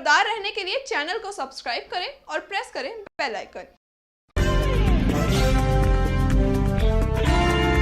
खबरदार रहने के लिए चैनल को सब्सक्राइब करें और प्रेस करें बेल आइकन।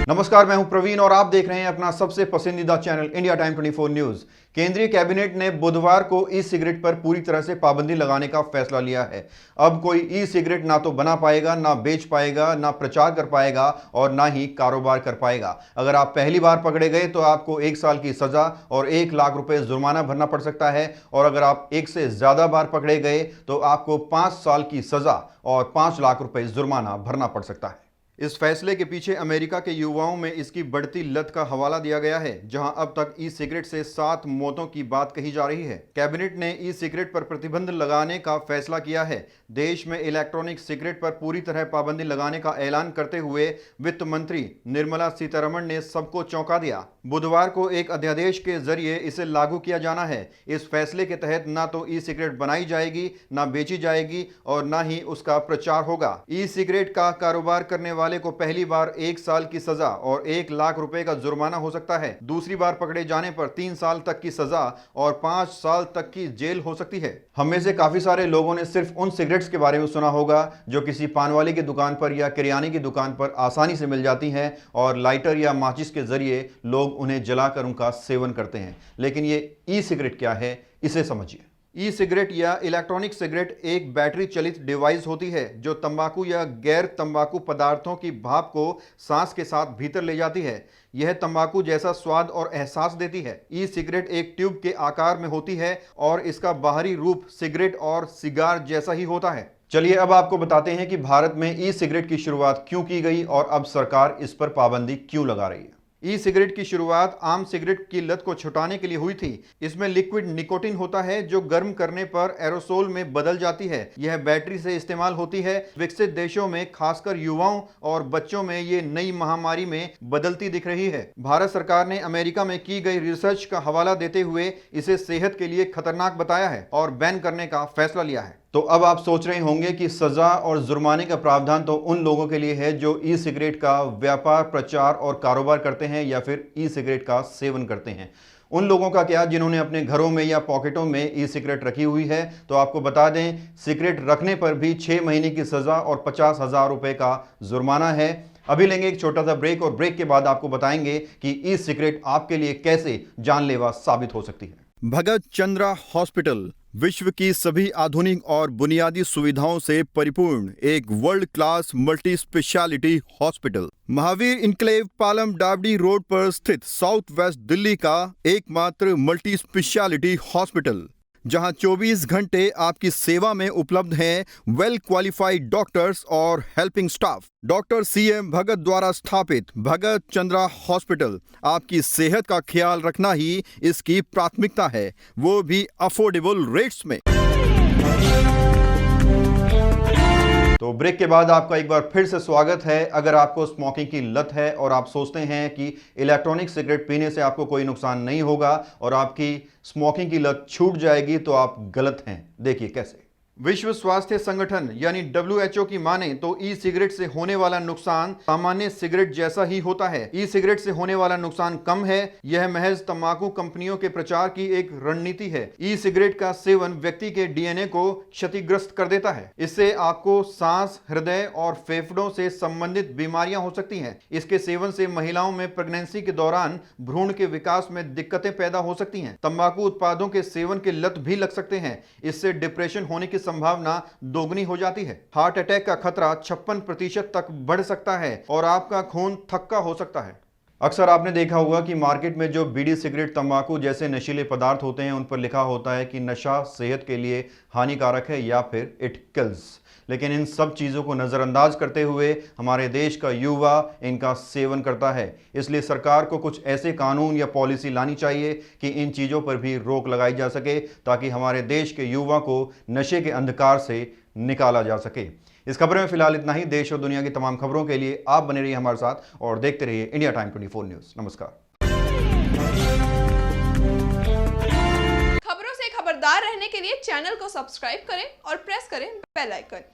नमस्कार, मैं हूं प्रवीण और आप देख रहे हैं अपना सबसे पसंदीदा चैनल इंडिया टाइम 24 न्यूज। केंद्रीय कैबिनेट ने बुधवार को ई सिगरेट पर पूरी तरह से पाबंदी लगाने का फैसला लिया है। अब कोई ई सिगरेट ना तो बना पाएगा, ना बेच पाएगा, ना प्रचार कर पाएगा और ना ही कारोबार कर पाएगा। अगर आप पहली बार पकड़े गए तो आपको 1 साल की सजा और 1 लाख रुपए जुर्माना भरना पड़ सकता है, और अगर आप 1 से ज्यादा बार पकड़े गए तो आपको 5 साल की सजा और 5 लाख रुपए जुर्माना भरना पड़ सकता है। इस फैसले के पीछे अमेरिका के युवाओं में इसकी बढ़ती लत का हवाला दिया गया है, जहां अब तक ई सिगरेट से 7 मौतों की बात कही जा रही है। कैबिनेट ने ई सिगरेट पर प्रतिबंध लगाने का फैसला किया है। देश में इलेक्ट्रॉनिक सिगरेट पर पूरी तरह पाबंदी लगाने का ऐलान करते हुए वित्त मंत्री निर्मला सीतारमण ने सबको चौंका दिया। बुधवार को एक अध्यादेश के जरिए इसे लागू किया जाना है। इस फैसले के तहत ना तो ई सिगरेट बनाई जाएगी, ना बेची जाएगी और ना ही उसका प्रचार होगा। ई सिगरेट का कारोबार करने वाले को पहली बार 1 साल की सजा और 1 लाख रुपए का जुर्माना हो सकता है। दूसरी बार पकड़े जाने पर 3 साल तक की सजा और 5 साल तक की जेल हो सकती है। हम में से काफी सारे लोगों ने सिर्फ उन सिगरेट्स के बारे में सुना होगा जो किसी पान वाले की दुकान पर या किराने की दुकान पर आसानी से मिल जाती हैं और लाइटर या माचिस के जरिए लोग उन्हें जलाकर उनका सेवन करते हैं। लेकिन ये ई सिगरेट क्या है, इसे समझिए। ई सिगरेट या इलेक्ट्रॉनिक सिगरेट एक बैटरी चलित डिवाइस होती है जो तंबाकू या गैर तंबाकू पदार्थों की भाप को सांस के साथ भीतर ले जाती है। यह तंबाकू जैसा स्वाद और एहसास देती है। ई सिगरेट एक ट्यूब के आकार में होती है और इसका बाहरी रूप सिगरेट और सिगार जैसा ही होता है। चलिए अब आपको बताते हैं कि भारत में ई सिगरेट की शुरुआत क्यों की गई और अब सरकार इस पर पाबंदी क्यों लगा रही है। ई सिगरेट की शुरुआत आम सिगरेट की लत को छुटाने के लिए हुई थी। इसमें लिक्विड निकोटिन होता है जो गर्म करने पर एरोसोल में बदल जाती है। यह बैटरी से इस्तेमाल होती है। विकसित देशों में खासकर युवाओं और बच्चों में ये नई महामारी में बदलती दिख रही है। भारत सरकार ने अमेरिका में की गई रिसर्च का हवाला देते हुए इसे सेहत के लिए खतरनाक बताया है और बैन करने का फैसला लिया है। तो अब आप सोच रहे होंगे कि सजा और जुर्माने का प्रावधान तो उन लोगों के लिए है जो ई सिगरेट का व्यापार, प्रचार और कारोबार करते हैं या फिर ई सिगरेट का सेवन करते हैं। उन लोगों का क्या जिन्होंने अपने घरों में या पॉकेटों में ई सिगरेट रखी हुई है। तो आपको बता दें, सिगरेट रखने पर भी 6 महीने की सजा और 50,000 रुपए का जुर्माना है। अभी लेंगे एक छोटा सा ब्रेक और ब्रेक के बाद आपको बताएंगे कि ई सिगरेट आपके लिए कैसे जानलेवा साबित हो सकती है। भगत चंद्रा हॉस्पिटल विश्व की सभी आधुनिक और बुनियादी सुविधाओं से परिपूर्ण एक world class multi speciality hospital, Mahavir enclave Palam Dabri road पर स्थित साउथ वेस्ट दिल्ली का एकमात्र मल्टी स्पेशलिटी हॉस्पिटल, जहां 24 घंटे आपकी सेवा में उपलब्ध हैं वेल क्वालिफाइड डॉक्टर्स और हेल्पिंग स्टाफ। डॉक्टर CM भगत द्वारा स्थापित भगत चंद्रा हॉस्पिटल आपकी सेहत का ख्याल रखना ही इसकी प्राथमिकता है, वो भी अफोर्डेबल रेट्स में। तो ब्रेक के बाद आपका एक बार फिर से स्वागत है। अगर आपको स्मोकिंग की लत है और आप सोचते हैं कि इलेक्ट्रॉनिक सिगरेट पीने से आपको कोई नुकसान नहीं होगा और आपकी स्मोकिंग की लत छूट जाएगी, तो आप गलत हैं। देखिए कैसे। विश्व स्वास्थ्य संगठन यानी WHO की माने तो ई सिगरेट से होने वाला नुकसान सामान्य सिगरेट जैसा ही होता है। ई सिगरेट से होने वाला नुकसान कम है। यह महज तंबाकू कंपनियों के प्रचार की एक रणनीति है। ई सिगरेट का सेवन व्यक्ति के DNA को क्षतिग्रस्त कर देता है। इससे आपको सांस, हृदय और फेफड़ों से संबंधित बीमारियां हो सकती हैं। इसके सेवन से महिलाओं में प्रेगनेंसी के दौरान भ्रूण के विकास में दिक्कतें पैदा हो सकती हैं। तंबाकू उत्पादों के सेवन के लत भी लग सकते हैं। इससे डिप्रेशन होने की संभावना दोगुनी हो जाती है। हार्ट अटैक का खतरा 56% तक बढ़ सकता है और आपका खून थक्का हो सकता है। अक्सर आपने देखा होगा कि मार्केट में जो बीड़ी, सिगरेट, तंबाकू जैसे नशीले पदार्थ होते हैं उन पर लिखा होता है कि नशा सेहत के लिए हानिकारक है या फिर इट किल्स। लेकिन इन सब चीज़ों को नज़रअंदाज करते हुए हमारे देश का युवा इनका सेवन करता है। इसलिए सरकार को कुछ ऐसे कानून या पॉलिसी लानी चाहिए कि इन चीज़ों पर भी रोक लगाई जा सके, ताकि हमारे देश के युवा को नशे के अंधकार से निकाला जा सके। इस खबर में फिलहाल इतना ही। देश और दुनिया की तमाम खबरों के लिए आप बने रहिए हमारे साथ और देखते रहिए इंडिया टाइम 24 न्यूज़। नमस्कार। खबरों से खबरदार रहने के लिए चैनल को सब्सक्राइब करें और प्रेस करें बेल आइकन।